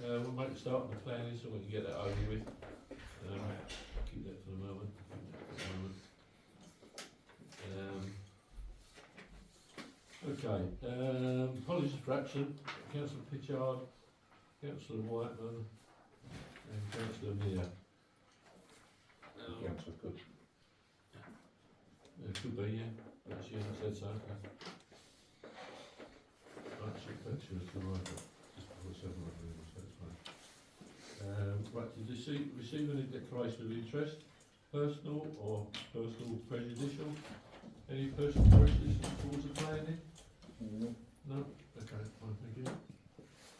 we'll make a start on the planning so we can get that over with. Keep that for the moment. Okay, apologies for absent. Councillor Pitchard, Councillor Whiteman, and Councillor Mear. Councillor Cook. It could be, yeah. That's you, I said so. Actually, that's you, it's alright. Just before 7 o'clock, so it's fine. Right, did you receive any declaration of interest? Personal or personal prejudicial? Any personal prejudice towards the planning? No? Okay, fine, thank you.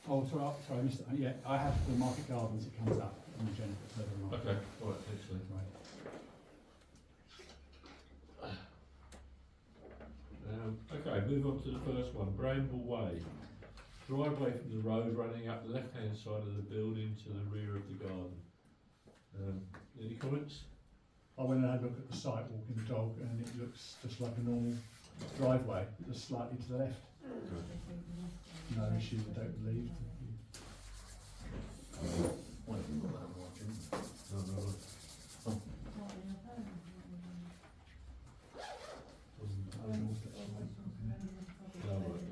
Oh, sorry, Mr. Yeah, I have the Market Gardens, it comes up on the agenda further on. Okay, alright, excellent. Right. Okay, move on to the first one, Bramble Way. Driveway from the road running up the left-hand side of the building to the rear of the garden. Any comments? I went and had a look at the site, walking the dog, and it looks just like a normal driveway, just slightly to the left. No issue, I don't believe. Why haven't you got that one? No.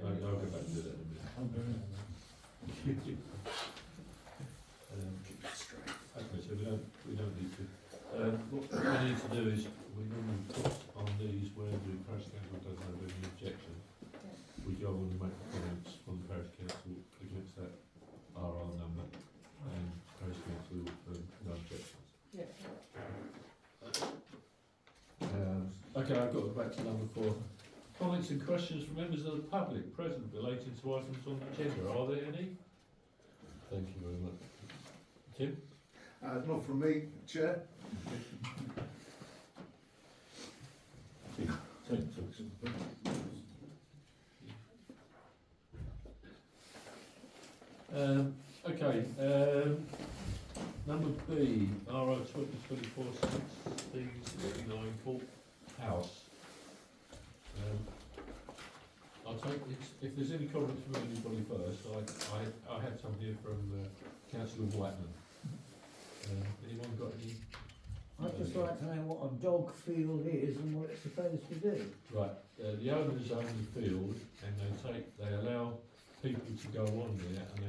I'll go back to that in a minute. Okay, so we don't need to. What we need to do is we normally put on these where the parish council doesn't have any objection. We go on and make comments from the parish council against that RR number, and parish council no objections. Okay, I've got to go back to number 4. Comments and questions from members of the public present relating to items on the agenda. Are there any? Thank you very much. Tim? Not from me, Chair. Okay, number B, RO 2024-16-39 Court House. I'll take if there's any comments from anybody first. I had some here from Councillor Whiteman. Anyone got any? I'd just like to know what a dog field is and what it's supposed to do. Right, the owners own the field, and they allow people to go on there, and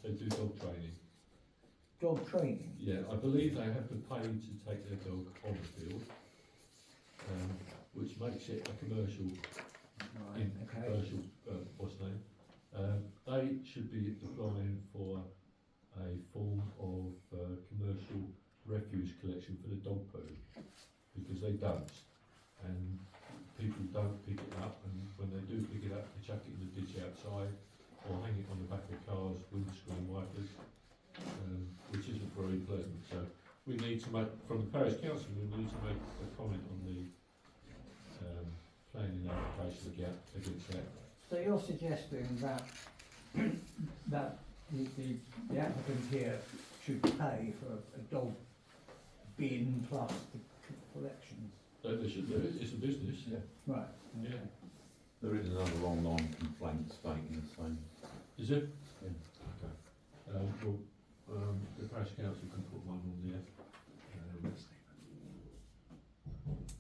they do dog training. Dog training? Yeah, I believe they have to pay to take their dog on the field, which makes it a commercial. Right, okay. Commercial, what's the name? They should be applying for a form of commercial refuse collection for the dog poo, because they don't, and people don't pick it up, and when they do pick it up, they chuck it in the ditch outside, or hang it on the back of cars, windscreen wipers, which isn't very pleasant. So we need to make, from the parish council, we need to make a comment on the planning application against that. So you're suggesting that that the applicant here should pay for a dog bin plus the collections? They should do it, it's a business. Yeah. Right. Okay. Yeah. There is another online complaint stating the same. Is it? Yeah. Okay. The parish council can put one on there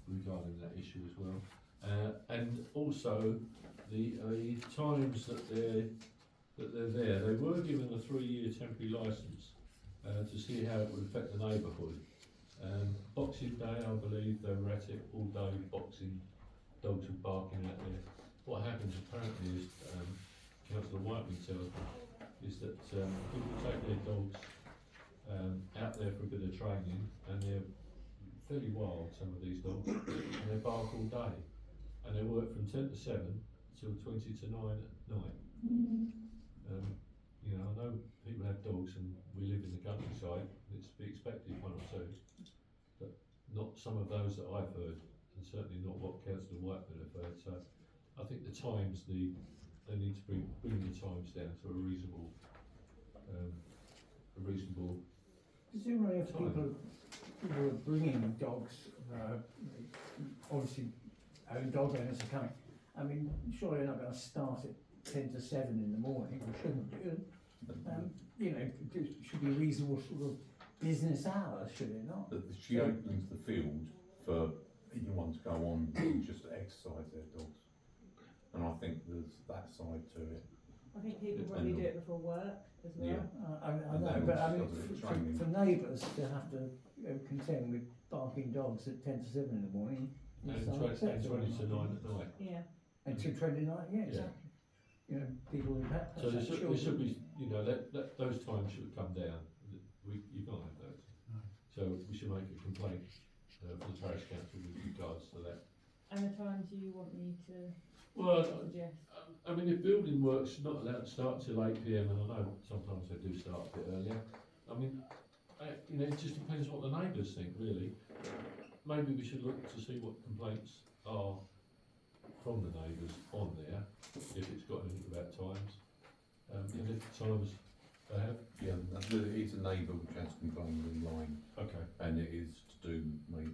regarding that issue as well. And also the times that they're there. They were given a 3-year temporary licence to see how it would affect the neighbourhood. Boxing Day, I believe they were at it all day boxing. Dogs were barking out there. What happens apparently is, Councillor Whiteman tells me, is that people take their dogs out there for a bit of training, and they're fairly wild, some of these dogs, and they bark all day. And they work from 10 to 7 till 20 to 9 at night. You know, I know people have dogs and we live in the countryside, it's to be expected, 1 or 2, but not some of those that I've heard, and certainly not what Councillor Whiteman have heard. So I think the times, they need to bring the times down to a reasonable Presumably if people who are bringing dogs, obviously dog owners are coming, I mean, surely they're not going to start at 10 to 7 in the morning, or shouldn't do. You know, it should be reasonable sort of business hours, should it not? She opens the field for anyone to go on and just exercise their dogs. And I think there's that side to it. I think people probably do it before work as well. Yeah. I And know, then but I she mean, does a bit of training. for neighbours to have to contend with barking dogs at 10 to 7 in the morning. And is 20 unacceptable. to 9 at night. Yeah. And 2:29, yeah, exactly. You know, people who have So there children. should be, you know, that those times should come down. You can't have those. No. So we should make a complaint for the parish council with regards to that. And the times you want me to Well, suggest? I mean, if building work's not allowed to start till 8 PM, and I know sometimes they do start a bit earlier, I mean, you know, it just depends what the neighbours think, really. Maybe we should look to see what complaints are from the neighbours on there, if it's got anything about times, and if times they have. Yeah, it's a neighbour which has complained online, Okay, and it is to do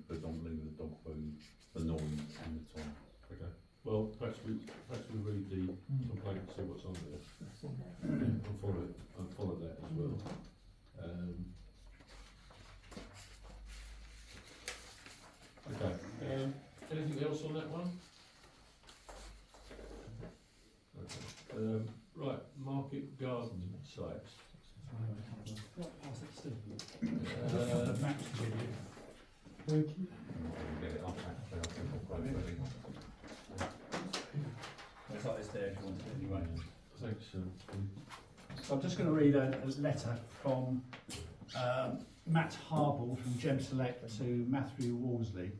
predominantly with the dog food, the noise and the time. okay. Well, perhaps we read the complaint, see what's on there, and follow that as well. Okay, anything else on that one? Okay, right, market garden sites. Pass it to Steve. Uh, The maps to you. I'm not going to get it up actually, I think I'll quite ready. It's like this there if you want it anyway. Thanks, So I'm just going to read a letter from Matt Harble from Gem Select to Matthew Wolseley,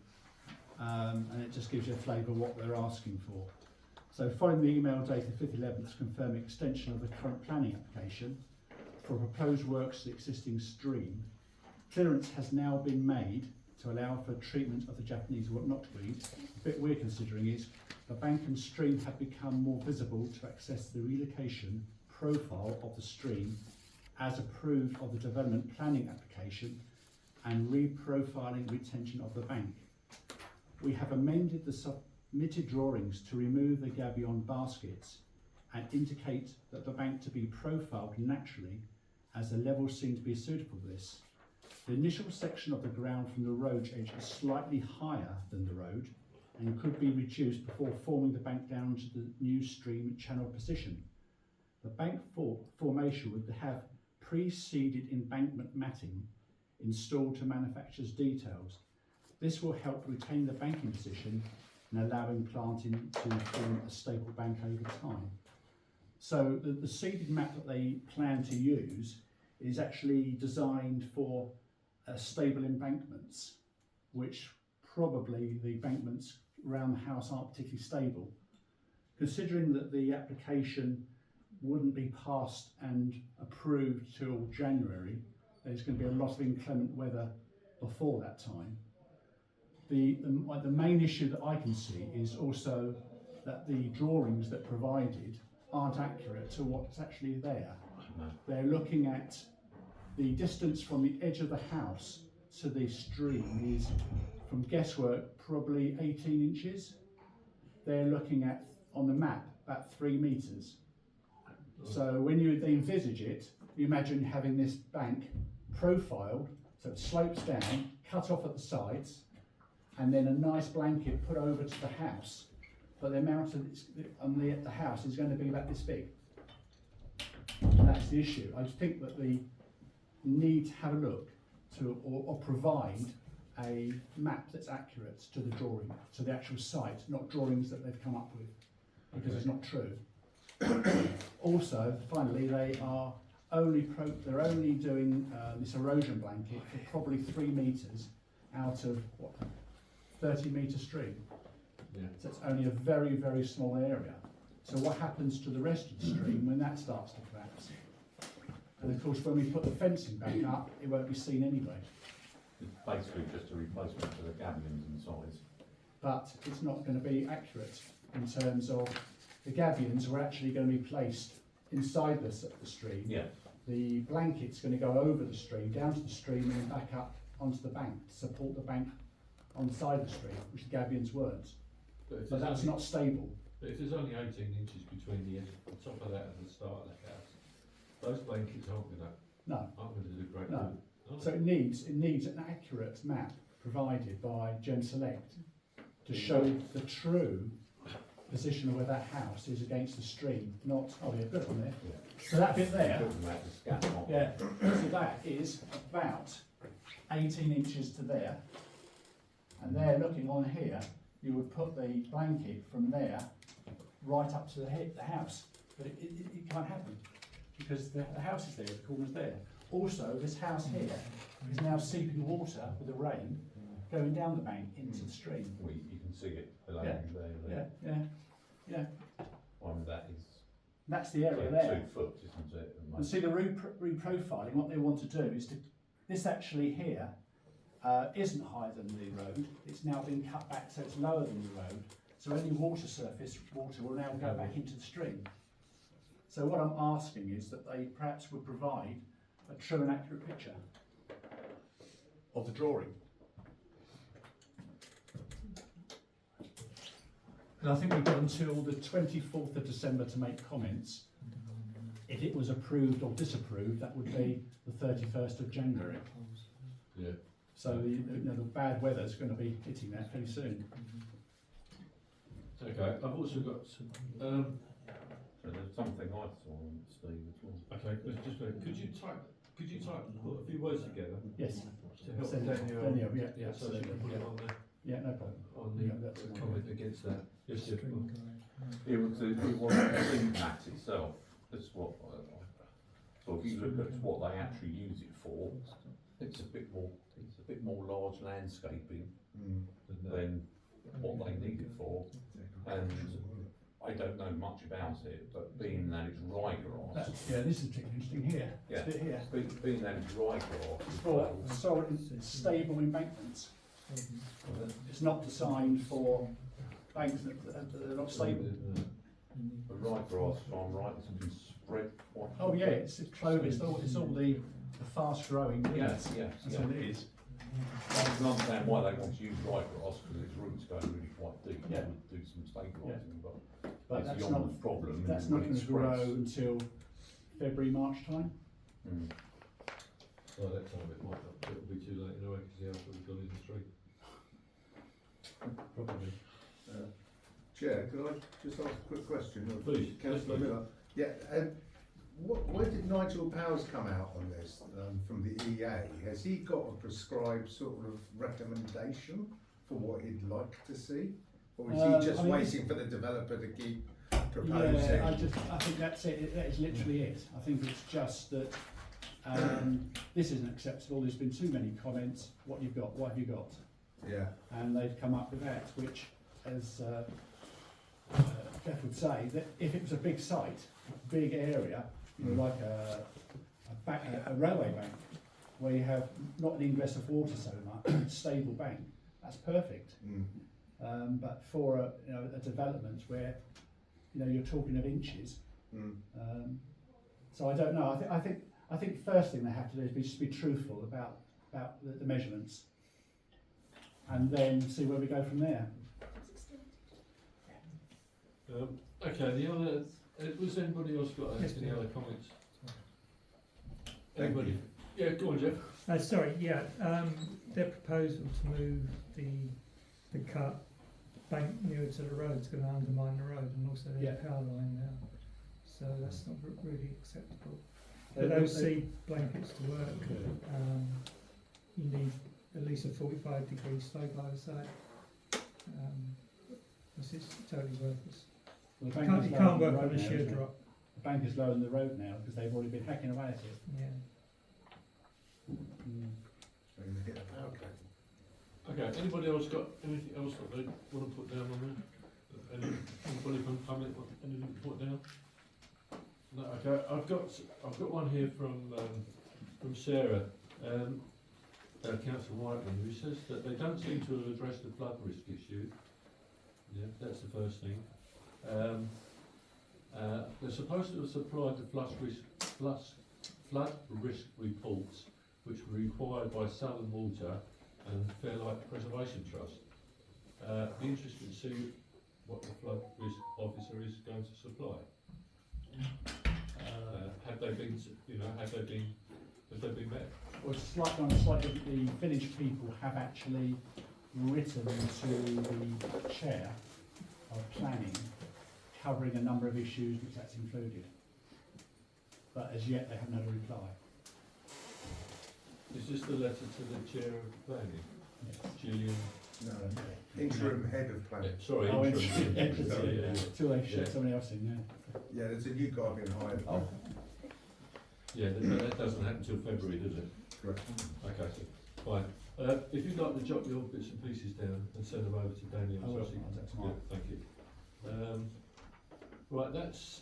and it just gives you a flavour of what they're asking for. So following the email dated 5th 11th confirming extension of the current planning application for proposed works to the existing stream, clearance has now been made to allow for treatment of the Japanese knotweed. The bit we're considering is the bank and stream have become more visible to access the relocation profile of the stream as approved of the development planning application and reprofiling retention of the bank. We have amended the submitted drawings to remove the gabion baskets and indicate that the bank to be profiled naturally as the levels seem to be suitable for this. The initial section of the ground from the road edge is slightly higher than the road and could be reduced before forming the bank down to the new stream channel position. The bank formation would have pre-seeded embankment matting installed to manufacturer's details. This will help retain the banking position and allowing planting to form a stable bank over time. So the seeded mat that they plan to use is actually designed for stable embankments, which probably the embankments around the house aren't particularly stable. Considering that the application wouldn't be passed and approved till January, there's going to be a lot of inclement weather before that time. The main issue that I can see is also that the drawings that provided aren't accurate to what's actually there. No. They're looking at the distance from the edge of the house to the stream is, from guesswork, probably 18 inches. They're looking at, on the map, about 3 metres. So when they envisage it, you imagine having this bank profiled, so it slopes down, cut off at the sides, and then a nice blanket put over to the house. But the amount of the house is going to be about this big. And that's the issue. I think that the need to have a look to or provide a map that's accurate to the drawing, to the actual site, not drawings that they've come up with, because it's not true. Also, finally, they're only doing this erosion blanket for probably 3 metres out of what, 30-metre stream. yeah. So it's only a very, very small area. So what happens to the rest of the stream when that starts to collapse? And of course, when we put the fencing back up, it won't be seen anyway. It's basically just a replacement for the gabions in size. But it's not going to be accurate in terms of the gabions are actually going to be placed inside the stream. Yeah. The blanket's going to go over the stream, down to the stream, and then back up onto the bank to support the bank on the side of the stream, which the gabions weren't. But that's not stable. But if there's only 18 inches between the top of that and the start of the house, those blankets aren't gonna, No. aren't gonna do great. No. good, are So it needs an accurate map provided by Gem Select to show the true position of where that house is against the stream, not, oh yeah, good on there. So that bit there, Put them out the scat mark. yeah, so that is about 18 inches to there. And there, looking on here, you would put the blanket from there right up to the house. But it can't happen because the house is there, the corner's there. Also, this house here is now seeping water with the rain going down the bank into the stream. Well, you can see it below Yeah. you there. Yeah. That is That's the area 2 there. foot, isn't it? at And most? see the reprofiling, what they want to do is to, this actually here isn't higher than the road, it's now been cut back so it's lower than the road. So any water will now go back into the stream. So what I'm asking is that they perhaps would provide a true and accurate picture of the drawing. And I think we've got until the 24th of December to make comments. If it was approved or disapproved, that would be the 31st of January. Yeah. So the bad weather's going to be hitting that pretty soon. Okay, I've also got some, So there's something I saw on Steve as well. okay, could you type, put a few words together Yes. to help Send it. Danielle? Yeah, So she can put it on there, Yeah, no problem. on Yeah, the that's fine. comment against that. Yes, yeah. It was the stream mat itself. That's what. So if you look at what they actually use it for, it's a bit more large landscaping than what they need it for. And I don't know much about it, but being that it's ryegrass, This is particularly interesting here. Yeah. This bit here. being that it's ryegrass as For well, solid, stable embankments. It's not designed for banks that are not stable. the ryegrass, if I'm right, it's been spread quite. Oh yeah, it's clover. It's all the fast-growing weeds. Yes, That's what it is. I can understand why they want to use ryegrass because its roots go really quite deep. Yeah. It would do some stabilising, But it's that's beyond not the problem. that's and not when going it to grow spreads- until February, March time. Mm. Well, that time it might not, it'll be too late anyway, because the house will have gone in the street. Probably. Chair, could I just ask a quick question? of Please, Councillor yes, please. Miller. Yeah, where did Nigel Powers come out on this from the EA? Has he got a prescribed sort of recommendation for what he'd like to see? Or is he just I mean, waiting for the developer to keep proposing? Yeah, I think that's it. That is literally it. I think it's just that this isn't acceptable. There's been too many comments. What you've got? What have you got? Yeah. And they've come up with that, which, as Jeff would say, that if it was a big site, a big area, you know, like a railway bank, where you have not an ingress of water so much, stable bank, that's perfect. Mm. But for a development where you're talking of inches, so I don't know. I think first thing they have to do is just be truthful about the measurements, and then see where we go from there. Okay, the other, was anybody else got any other comments? Anybody? Yeah, go on, Jeff. Sorry, their proposal to move the cut bank nearer to the road is going to undermine the road, and also there's a power line there, so that's not really acceptable. For those seed blankets to work, you need at least a 45-degree slope either side. This is totally worthless. Well, You can't work on a sheer drop. The bank is low on the road now because they've already been hacking away at it. Yeah. So you get a power cut. Okay, anybody else got anything else that they want to put down on there? Anybody from comment want anything to put down? No, okay, I've got one here from Sarah, Councillor Whiteman, who says that they don't seem to have addressed the flood risk issue. Yeah, that's the first thing. They're supposed to have supplied the flood risk reports, which were required by Southern Water and Fairlight Preservation Trust. Be interested to see what the flood risk officer is going to supply. Have they been, have they been met? Well, slightly on a slightly different, the village people have actually written to the chair of planning, covering a number of issues which that's included. But as yet, they haven't had a reply. Is this the letter to the chair of planning, Yes. Gillian? No, interim head of planning. Sorry, Oh, interim. interim. Sorry, yeah. Till they've shut Yeah. somebody else in, yeah. Yeah, there's a new guy being hired. Oh. Yeah, that doesn't happen till February, does it? Correct. Okay, so, fine. If you'd like to jot your bits and pieces down and send them over to Daniel. I will, so she- I'll do it Yeah, tomorrow. thank you. Right, that's,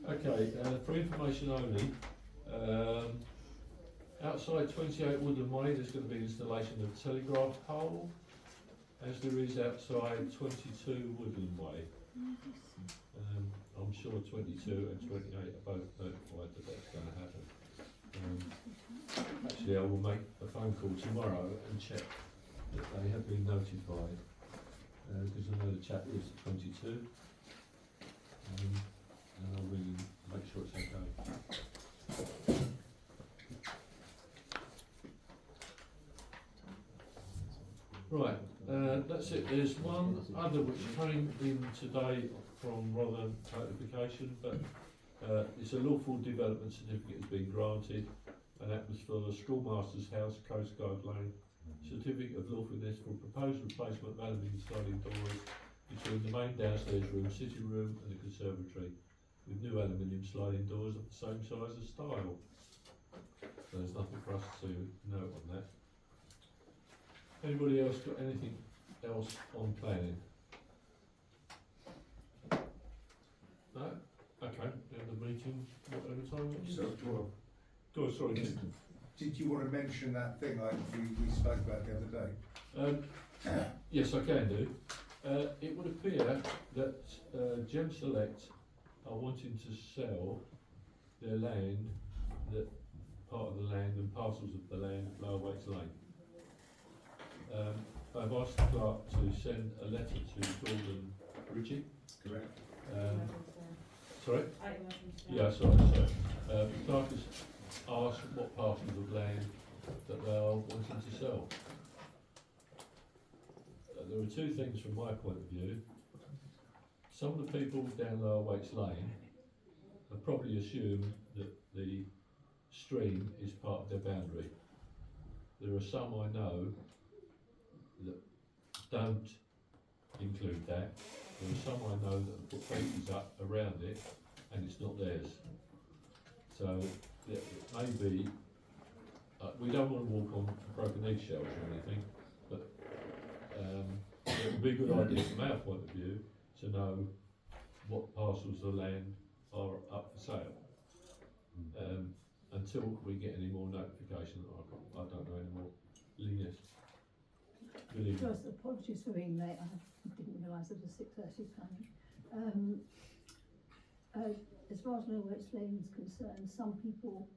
okay, for information only, outside 28 Woodland Way, there's going to be installation of telegraph pole, as there is outside 22 Woodland Way. I'm sure 22 and 28 are both notified that that's going to happen. Actually, I will make a phone call tomorrow and check that they have been notified, because I know the chap lives at 22, and I'll really make sure it's okay. Right, that's it. There's one other which came in today from Rotherham notification, but it's a lawful development certificate has been granted, and that was for the schoolmaster's house, Coast Guard Lane. Certificate of lawfulness for proposed replacement of aluminium sliding doors between the main downstairs room, sitting room and the conservatory, with new aluminium sliding doors of the same size and style. So there's nothing for us to note on that. Anybody else got anything else on planning? No? Okay, end of meeting, whatever time it is. So, well, Go on, sorry. Nick. did you want to mention that thing like we spoke about the other day? Yes, I can do. It would appear that Gem Select are wanting to sell their land, that part of the land and parcels of the land at Lower Wakes Lane. I've asked the clerk to send a letter to Gordon Ritchie. Correct. Sorry? Yeah. Yeah, sorry. The clerk has asked what parcels of land that they are wanting to sell. There are two things from my point of view. Some of the people down Lower Wakes Lane have probably assumed that the stream is part of their boundary. There are some I know that don't include that. There are some I know that have put fences up around it and it's not theirs. So it may be, we don't want to walk on broken eggshells or anything, but it would be a good idea from our point of view to know what parcels of land are up for sale. Until we get any more notification, I don't know any more. Linus. Really? First, apologies for being late. I didn't realise it was 6:30 planning. As far as Lower Wakes Lane is concerned, some people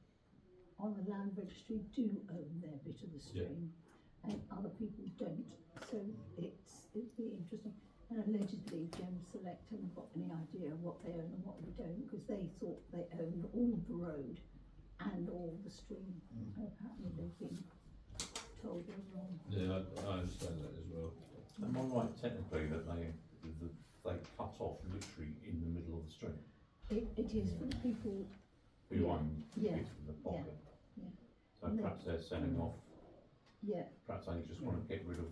on the land registry do own their bit of the stream, and other people don't. So it'd be interesting. And allegedly, Gem Select haven't got any idea what they own and what they don't, because they thought they owned all the road and all the stream. And apparently, they've been told they're wrong. Yeah, I understand that as well. Am I right technically that they cut off literally in the middle of the street? It is for people. Who Yeah. own Yeah. bits of the pocket? Yeah. So And perhaps they're selling off, Yeah, perhaps they just want to get rid of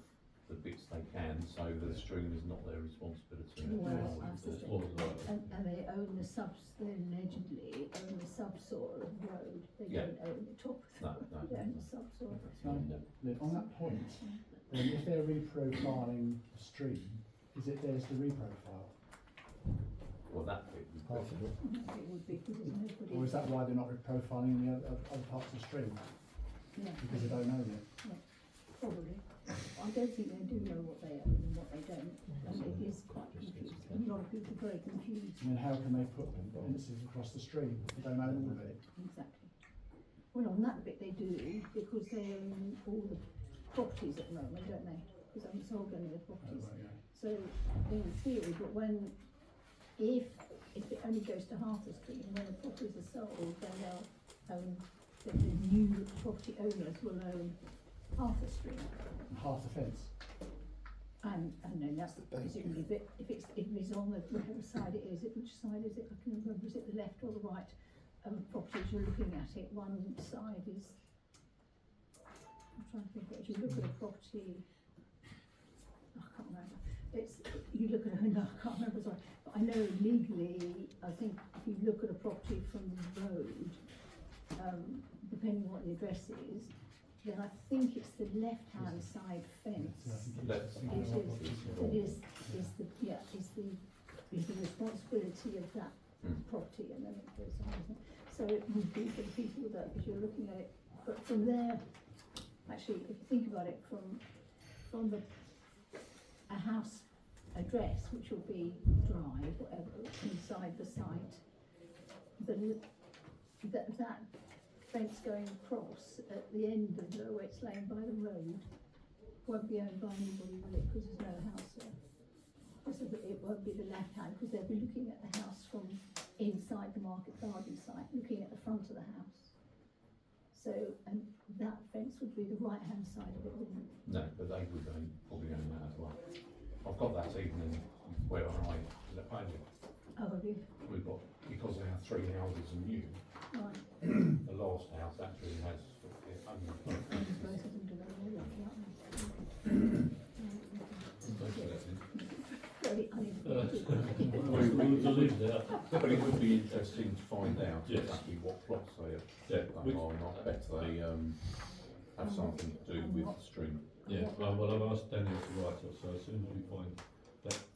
the bits they can, so the stream is not their responsibility. Well, I That's suspect. more than likely. and they own the they allegedly own the subsoil of the road. They Yeah. don't own the top No, of no, it. They own no. the subsoil. Liv, on that point, then if they're reprofiling the stream, is it theirs to reprofile? Well, that bit would be. Half of it. It would be because there's nobody. Or is that why they're not reprofiling the other parts of the stream? Yeah, Because they don't own it? probably. I don't think they do know what they own and what they don't. And it is quite confusing. And a lot of people are very confused. And then how can they put fences across the stream if they don't own all of it? Exactly. Well, on that bit they do, because they own all the properties at the moment, don't they? Because they haven't sold any of the Oh, properties. right, yeah. So in theory, but if if it only goes to half the stream, when the properties are sold, then they'll own, then the new property owners will own half the stream. Half the fence. And then that's presumably, if it's on the, whatever side it is, which side is it, I can remember, is it the left or the right? Properties you're looking at it, one side is, I'm trying to think, if you look at a property, I can't remember, you look at, no, I can't remember, sorry, but I know legally, I think if you look at a property from the road, depending what the address is, then I think it's the left-hand side fence. Is the responsibility of that property, and then it goes on, isn't it? So it would be for the people that, if you're looking at it, but from there, actually, if you think about it, from a house address, which will be drive, whatever, inside the site, that fence going across at the end of Low Waits Lane by the road won't be owned by anybody, will it? Because there's no house there. So it won't be the left hand, because they'll be looking at the house from inside the market garden site, looking at the front of the house. So, and that fence would be the right hand side of it, wouldn't it? No, but they would probably own that as well. I've got that even in where I live. Oh, have you? We've got, because they have 3 houses and new, Right. the last house actually has only Both of them do very well, aren't they? Very uninformed. We'll leave that. but it would be interesting to find out Yes. exactly what plots they Yeah, are not. I bet they have something to do with the stream. yeah, well, I've asked Daniel to write it, so as soon as we find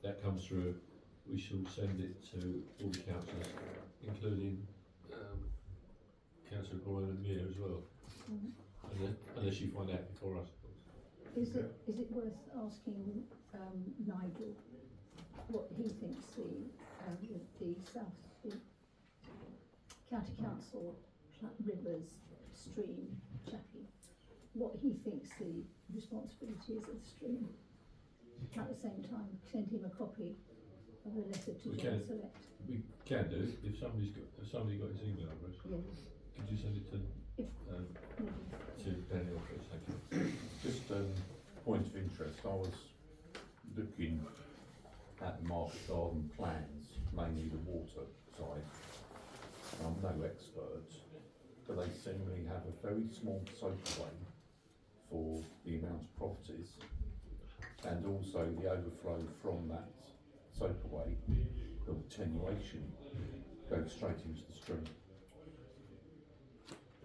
that comes through, we shall send it to all the councillors, including Councillor Boyle and Mia as well. Unless you find out before us, of course. Is it worth asking Nigel what he thinks the County Council Rivers Stream Chappie, what he thinks the responsibility is of the stream? At the same time, send him a copy of a letter to John Select. We can do, if somebody got his email address, Yes. could you send it to Daniel, please, thank you. Just point of interest, I was looking at the market garden plans, mainly the water side. I'm no expert, but they seemingly have a very small soakaway for the amount of properties, and also the overflow from that soakaway, the attenuation, goes straight into the stream.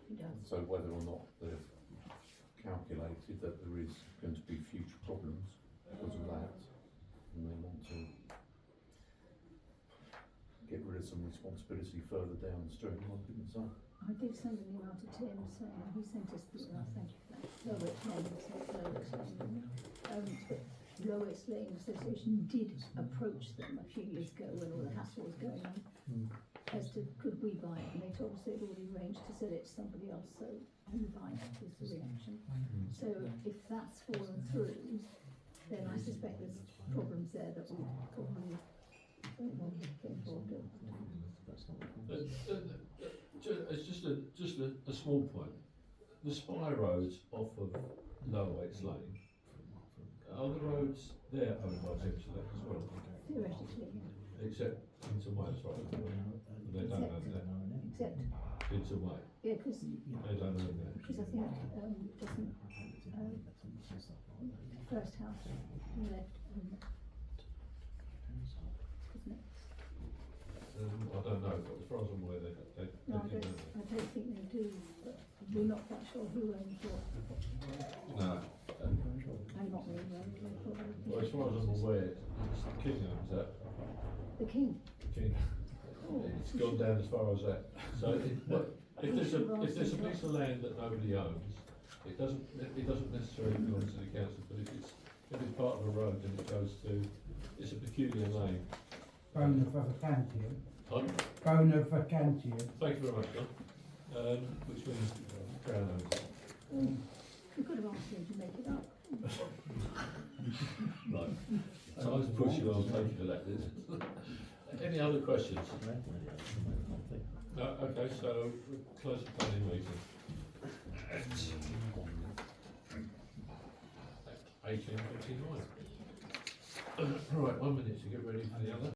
He does. So whether or not they've calculated that there is going to be future problems because of that, and they want to get rid of some responsibility further downstream, I couldn't say. I did send an email to Tim saying, he sent us the email, thank you for that, Low Waits Lane, Low Waits Lane Association did approach them a few years ago when all the hassle was going on, as to could we buy it, and they told us they'd already arranged to sell it to somebody else, so who buy it was the reaction. So if that's fallen through, then I suspect there's problems there that we probably don't want to get involved in. It's just a small point. The spy roads off of Lower Waits Lane, are the roads there owned by James Select as well? Theoretically, yeah. Except into Wales Road, they don't own that. Except, Into Way, yeah, because they don't own that. I think, doesn't, first house on the left, isn't it? I don't know, but as far as I'm aware, they No, I didn't don't, own I don't think they do, but we're not quite sure who owns what. that. No. I'm not really well, Well, as far as I'm aware, it's the King owns that. The King. King. It's gone down as far as that. So if there's a piece of land that nobody owns, it doesn't necessarily belong to the council. But if it's part of a road, then it goes to. It's a peculiar lane. Bona vacantium. Pardon? Bona vacantium. Thank you very much, John. Which means Crown owns it. We could have asked him to make it up. Right. So I was pushing on, thank you for that. Any other questions? No, okay, so we'll close the planning meeting. At 18:29. Right, 1 minute to get ready for the other.